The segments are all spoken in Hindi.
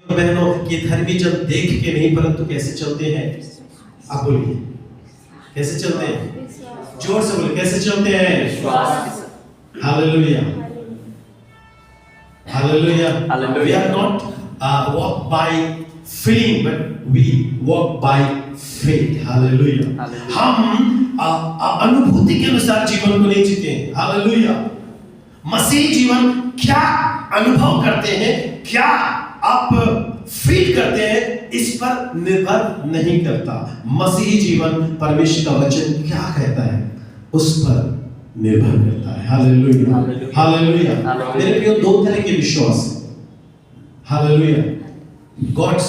बहनों, ये धर्मी जन देख के नहीं परंतु कैसे चलते हैं? आप बोलिए, कैसे चलते हैं? जोर से बोले, कैसे चलते हैं? Hallelujah, hallelujah. We are not walk by feeling, but we walk by faith. Hallelujah. हम अनुभूति के अनुसार जीवन को नहीं जीते हैं। हालेलुया। मसीह जीवन क्या अनुभव करते हैं, क्या आप फील करते हैं, इस पर निर्भर नहीं करता। मसीही जीवन परमेश्वर का वचन क्या कहता है उस पर निर्भर करता है। Hallelujah, hallelujah. मेरे प्रियो, दो तरह के विश्वास हैं। Hallelujah. God's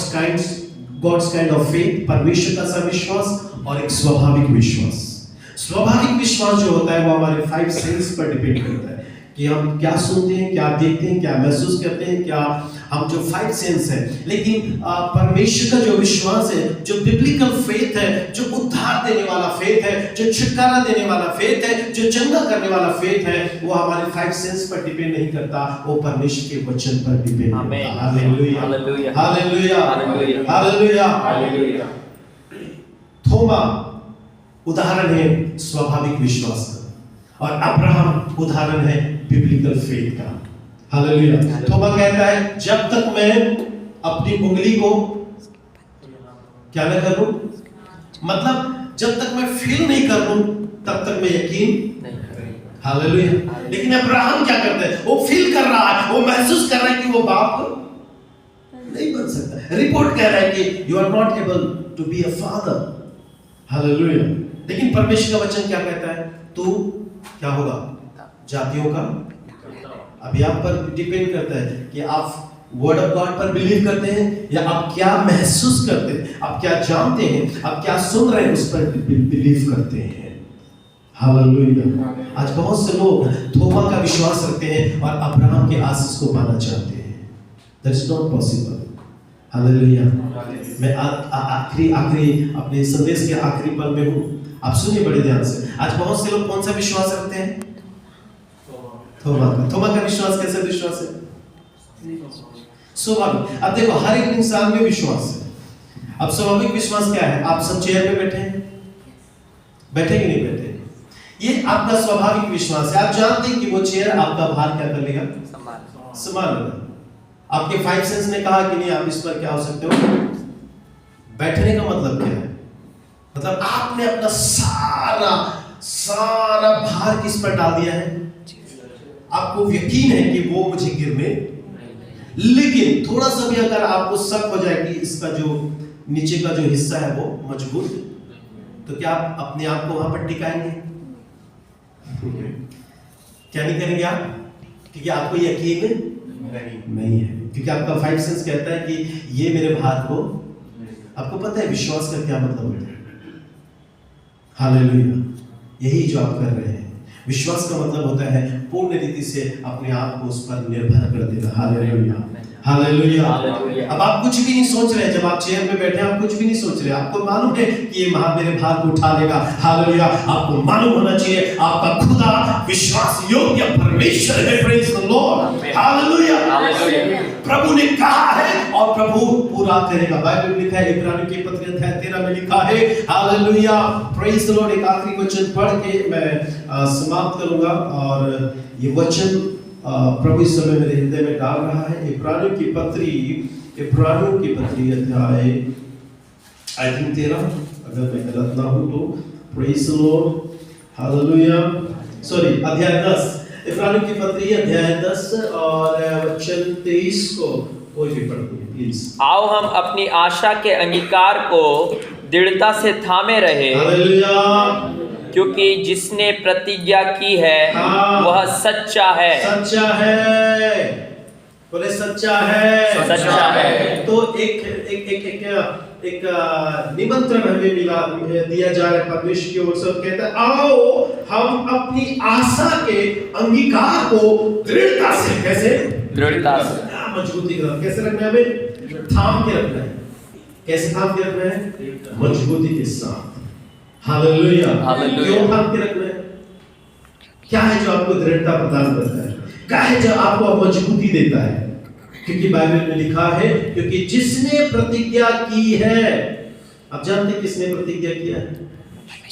kind of faith, परमेश्वर का सा विश्वास, और एक स्वाभाविक विश्वास। स्वाभाविक विश्वास जो होता है वो हमारे 5 सेंस पर डिपेंड करता है कि हम क्या सुनते हैं, क्या देखते हैं, क्या महसूस करते हैं, क्या हम जो 5 सेंस है। लेकिन परमेश्वर का जो विश्वास है, जो बिब्लिकल फेथ है, जो उद्धार देने वाला फेथ है, जो छुटकारा देने वाला फेथ है, जो चंगा करने वाला फेथ है, वो हमारे 5 सेंस पर डिपेंड नहीं करता, वो परमेश्वर के वचन पर डिपेंड करता है। Hallelujah, hallelujah, hallelujah, hallelujah. थोमा उदाहरण है स्वाभाविक विश्वास का, और अब्राहम उदाहरण है बिब्लिकल फेथ का। हालेलुया। थोमा कहता है, जब तक मैं अपनी उंगली को क्या न कर लूं, मतलब जब तक मैं फील नहीं कर लूं तब तक मैं यकीन नहीं करूं। हालेलुया। लेकिन अब्राहम क्या करता है, वो फील कर रहा है, वो महसूस कर रहा है कि वो बाप नहीं बन सकता। रिपोर्ट कह रहा है कि you are not able to be a father. Hallelujah. लेकिन परमेश्वर का वचन क्या कहता है, तू क्या होगा, जातियों का। अभी आप पर डिपेंड करता है कि आप वर्ड ऑफ गॉड पर बिलीव करते हैं या आप क्या महसूस करते हैं, आप क्या जानते हैं, आप क्या सुन रहे हैं उस पर बिलीव करते हैं। हालेलुया। आज बहुत से लोग थोमा का विश्वास रखते हैं और अब्राहम के आशीष को पाना चाहते हैं। That is not possible. Hallelujah. मैं आखिरी अपने संदेश के आखिरी पल में हूँ, आप सुनिए बड़े ध्यान से। आज बहुत से लोग कौन सा विश्वास रखते हैं? थोमा का विश्वास कैसा विश्वास है? स्वाभाविक। अब देखो, हर एक इंसान में विश्वास है। अब स्वाभाविक विश्वास क्या है? आप सब चेयर पे बैठे हैं, बैठे कि नहीं बैठे, ये आपका स्वाभाविक विश्वास है। आप जानते हैं कि वो चेयर आपका भार क्या कर लेगा, संभाल लेगा। आपके 5 सेंस ने कहा कि नहीं, आप इस पर क्या हो सकते हो। बैठने का मतलब क्या है? मतलब आपने अपना सारा भार किस पर डाल दिया है। आपको यकीन है कि वो मुझे गिरने, लेकिन थोड़ा सा भी अगर आपको शक हो जाए कि इसका जो नीचे का जो हिस्सा है वो मजबूत, तो क्या आप अपने आप को वहां पर टिकाएंगे? क्या नहीं करेंगे आप? क्योंकि आपको यकीन नहीं है, क्योंकि आपका 5 सेंस कहता है कि ये मेरे भार को। आपको पता है विश्वास का क्या मतलब है? हालेलुया। यही जो आप कर रहे हैं, विश्वास का मतलब होता है पूर्ण रीति से अपने आप को उस पर निर्भर कर देना। Hallelujah, hallelujah. अब आप कुछ भी नहीं सोच रहे, जब आप चेयर में बैठे आप कुछ भी नहीं सोच रहे, आपको मालूम है कि ये मेरे भार को उठा लेगा। हालेलुया। आपको मालूम होना चाहिए आपका खुदा विश्वास योग्य परमेश्वर है। Praise the Lord. हालेलुया। प्रभु ने कहा है और प्रभु पूरा करेगा। बाइबल में लिखा है, इब्रानियों की पत्री अध्याय 13 में लिखा है। हालेलुया। Praise the Lord. एक आखिरी वचन पढ़ के मैं समाप्त करूंगा, और ये वचन प्रभु इस समय मेरे हृदय में डाल रहा है। इब्रानियों की पत्री अध्याय आई थिंक 13, अगर मैं गलत ना हूं तो। Praise the Lord. Hallelujah. Sorry, अध्याय 10, इब्रानियों की पत्री अध्याय 10 और वचन 23 को कोई भी पढ़ दीजिए प्लीज। आओ हम अपनी आशा के अंगीकार को दृढ़ता से थामे रहे, हालेलुया। क्योंकि जिसने प्रतिज्ञा की है वह सच्चा है। सच्चा है, बोले सच्चा है, सच्चा है। तो एक निमंत्रण हमें दिया जा रहा है परमेश्वर की ओर से। कहता है, आओ हम अपनी आशा के अंगीकार को दृढ़ता से, कैसे दृढ़ता से, मजबूती के साथ कैसे रखना है, हमें थाम के रखना है। कैसे थाम के रखना है? मजबूती के साथ। हालेलुया। क्यों थाम के रखना है? क्या है जो आपको दृढ़ता प्रदान करता है? क्या है जो आपको मजबूती देता है? क्योंकि बाइबल में लिखा है, क्योंकि जिसने प्रतिज्ञा की है, आप जानते हैं किसने प्रतिज्ञा किया है?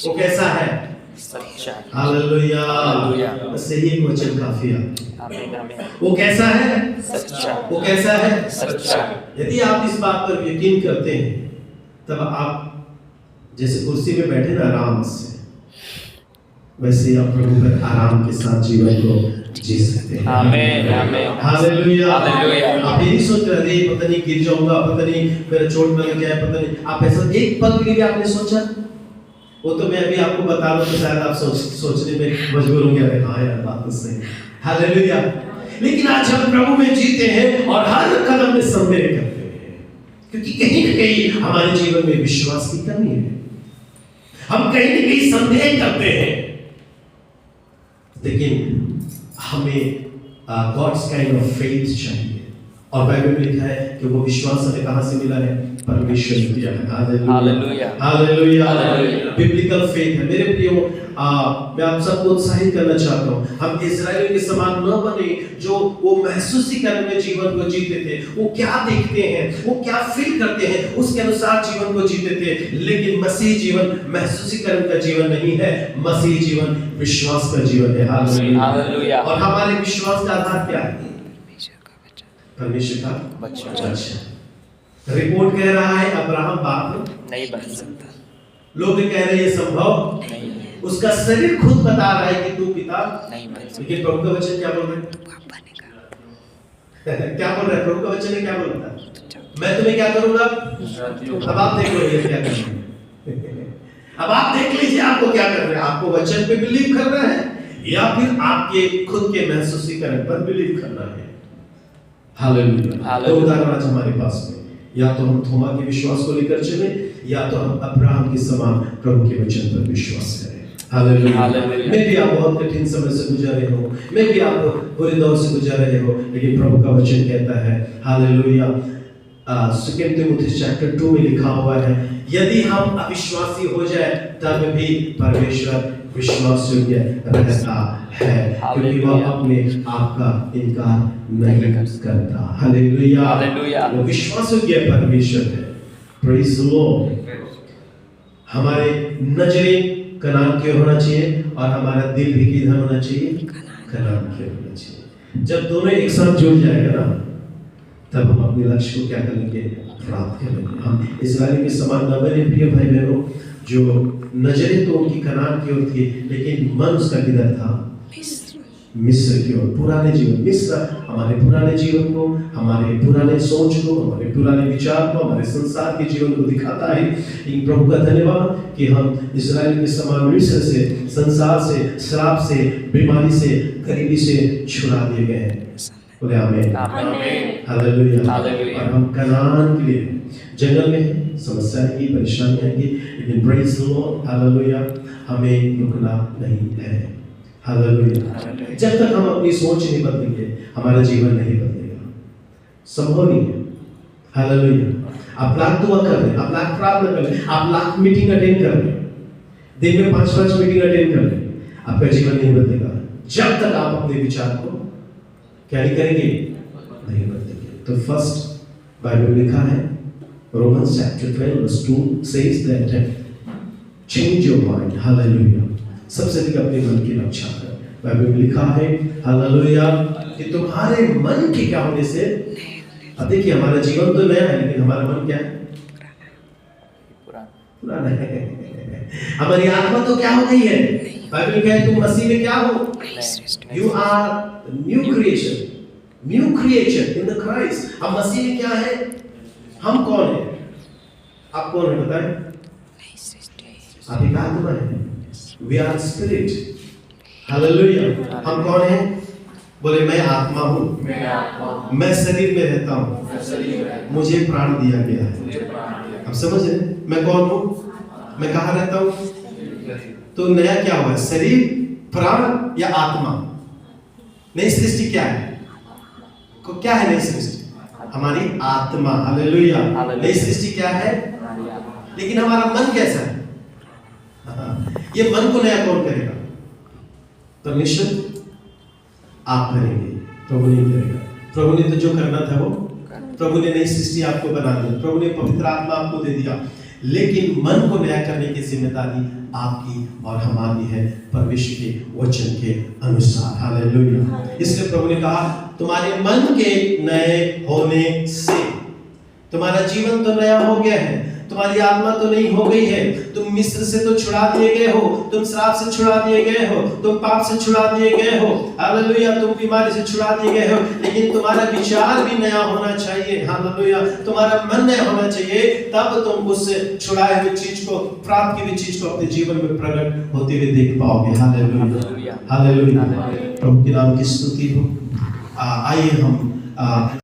वो कैसा है? सच्चा। हालेलुया। हालेलुया। बस यही एक वचन काफी है। आमीन आमीन। वो कैसा है? सच्चा। वो कैसा है? सच्चा। यदि आप इस बात पर यकीन करते हैं, तब आप जैसे कुर्सी में बैठे ना आराम से, वैसे आप प्रभु पर आराम के साथ जीवन को जी सकते हैं। आमीन आमीन। हालेलुया। हालेलुया। आप ये नहीं सोच रहे पता नहीं गिर जाऊंगा, पता नहीं मेरा चोट लग जाए, पता नहीं, आप ऐसा एक पल के लिए आपने सोचा? वो तो मैं अभी आपको बता दूं तो शायद आप सोचने में मजबूर होंगे, अरे हाँ यार बात तो सही है। हालेलुया। लेकिन आज हम प्रभु में जीते हैं और हर कदम में संदेह करते हैं, क्योंकि कहीं न कहीं हमारे जीवन में विश्वास की कमी है। हम कहीं न कहीं संदेह करते हैं, लेकिन हमें गॉड्स काइंड ऑफ फेथ चाहिए। और बाइबल में लिखा है कि वो विश्वास हमें कहां से मिला है? परमेश्वर ने दिया है। हालेलुया। हालेलुया। बिब्लिकल फेथ है। मेरे प्रियो, मैं आप सबको उत्साहित करना चाहता हूं, हम इस्राएलियों के समान न बने जो वो महसूसीकरण में जीवन को जीते थे। वो क्या देखते हैं, वो क्या फील करते हैं, उसके अनुसार जीवन को जीते थे। लेकिन मसीह जीवन महसूसीकरण का जीवन नहीं है, मसीह जीवन विश्वास का जीवन है। हालेलुया। और हमारे विश्वास का आधार क्या है? परमेश्वर का वचन। रिपोर्ट कह रहा है अब्राहम बाप नहीं बन सकता, लोग कह रहे हैं ये संभव नहीं, उसका शरीर खुद बता रहा है कि तू पिता नहीं बन सकता। लेकिन प्रभु का वचन क्या बोल रहा है? क्या बोल रहा है प्रभु का वचन? है क्या बोलता है? मैं तुम्हें क्या करूंगा? अब आप देख लो ये क्या कर रहे हैं। अब आप देख लीजिए आपको क्या कर रहे हैं। आपको वचन पे बिलीव करना है या फिर आपके खुद के महसूसीकरण पर बिलीव करना है? हालेलुया। दो उदाहरण आज हमारे पास में, या तो हम थोमा के विश्वास को लेकर चले, या तो हम अब्राहम के समान प्रभु के वचन पर विश्वास करें। हालेलुया। मैं भी आप बहुत कठिन समय से गुजर रहे हो, मैं भी आप बुरे दौर से गुजर रहे हो, लेकिन प्रभु का वचन कहता है हालेलुया, 2 तिमुथी चैप्टर 2 में लिखा हुआ है, यदि हम अविश्वासी हो जाए तब भी परमेश्वर विश्वास योग्य रहता है, क्योंकि वह अपने आप का इनकार नहीं करता। हालेलुया। वो विश्वास योग्य परमेश्वर है। Praise the Lord. हमारे नजरें कनान की ओर होना चाहिए और हमारा दिल भी किधर होना चाहिए? कनान की ओर होना चाहिए। जब दोनों एक साथ जुड़ जाएगा ना, तब हम अपने लक्ष्य को क्या करेंगे? प्राप्त करेंगे। हम इस्राएल के समान न बने प्रिय भाई बहनों, जो नजरें तो उनकी कनान की ओर थी, लेकिन मन उसका किधर था? मिस्र की ओर। पुराने जीवन, मिस्र हमारे पुराने जीवन को, हमारे पुराने सोच को, हमारे पुराने विचार को, हमारे संसार के जीवन को दिखाता है। लेकिन प्रभु का धन्यवाद कि हम इस्राएल के समान मिस्र से, संसार से, श्राप से, बीमारी से, गरीबी से छुड़ा दिए गए हैं। बोले आमीन। हालेलुया। और हम कनान के लिए जंगल में समस्या आएगी, परेशानी आएगी, लेकिन प्रेज़ द लॉर्ड, हालेलुया, हमें रुकना नहीं है। हालेलुया। जब तक हम अपनी सोच नहीं बदलेंगे, हमारा जीवन नहीं बदलेगा, संभव नहीं है। हालेलुया। आप लाख दुआ कर लें, आप लाख प्रार्थना कर लें, आप लाख मीटिंग अटेंड कर लें, दिन में 5-5 मीटिंग अटेंड कर लें, आपका जीवन नहीं बदलेगा जब तक आप अपने विचार को क्या नहीं करेंगे? नहीं बदलेंगे। तो फर्स्ट बाइबल में लिखा है, Romans chapter 12 verse 2 says that change your mind। Hallelujah. सबसे अधिक अपने मन की रक्षा कर। बाइबल में लिखा है हालेलुया कि तुम्हारे मन के क्या होने से, अब देखिए हमारा जीवन तो नया है, लेकिन हमारा मन क्या है? पुराना है। हमारी आत्मा तो क्या हो गई है? बाइबल कहता है तुम मसीह में क्या हो? You are new creation in the Christ. अब मसीह में क्या है? हम कौन है? आप कौन है बताएं? आप एक आत्मा है। We are spirit। हालेलुया। हम कौन हैं? बोले मैं आत्मा हूँ, मैं शरीर में रहता हूँ, मुझे प्राण दिया गया है। अब समझ रहे मैं कौन हूँ? मैं कहाँ रहता हूँ? तो नया क्या हुआ? शरीर, प्राण या आत्मा? नई सृष्टि क्या है? क्या है नई सृष्टि? हमारी आत्मा। हालेलुया। नई सृष्टि क्या है? लेकिन हमारा मन कैसा है? ये मन को नया कौन करेगा? परमेश्वर। आप करेंगे, प्रभु नहीं करेगा। प्रभु ने तो जो करना था वो प्रभु ने नई सृष्टि आपको बना दी, प्रभु ने पवित्र आत्मा आपको दे दिया, लेकिन मन को नया करने की जिम्मेदारी आपकी और हमारी है परमेश्वर के वचन के अनुसार। हालेलुया। इसलिए प्रभु ने कहा तुम्हारे मन के नए होने से, तुम्हारा जीवन तो नया हो गया है, तुम्हारी आत्मा तो नहीं हो गई है, तुम मिस्र से तो छुड़ा दिए गए हो, तुम श्राप से छुड़ा दिए गए हो, तुम पाप से छुड़ा दिए गए हो, हालेलुया, तुम बीमारी से छुड़ा दिए गए हो, लेकिन तुम्हारा विचार भी नया होना चाहिए। हालेलुया, तुम्हारा मन नया होना चाहिए, तब तुम उस छुड़ाए हुए चीज को, प्राप्त की हुई चीज को अपने जीवन में प्रकट होते हुए देख पाओगे। हालेलुया, हालेलुया, प्रभु के नाम की स्तुति हो। आइए हम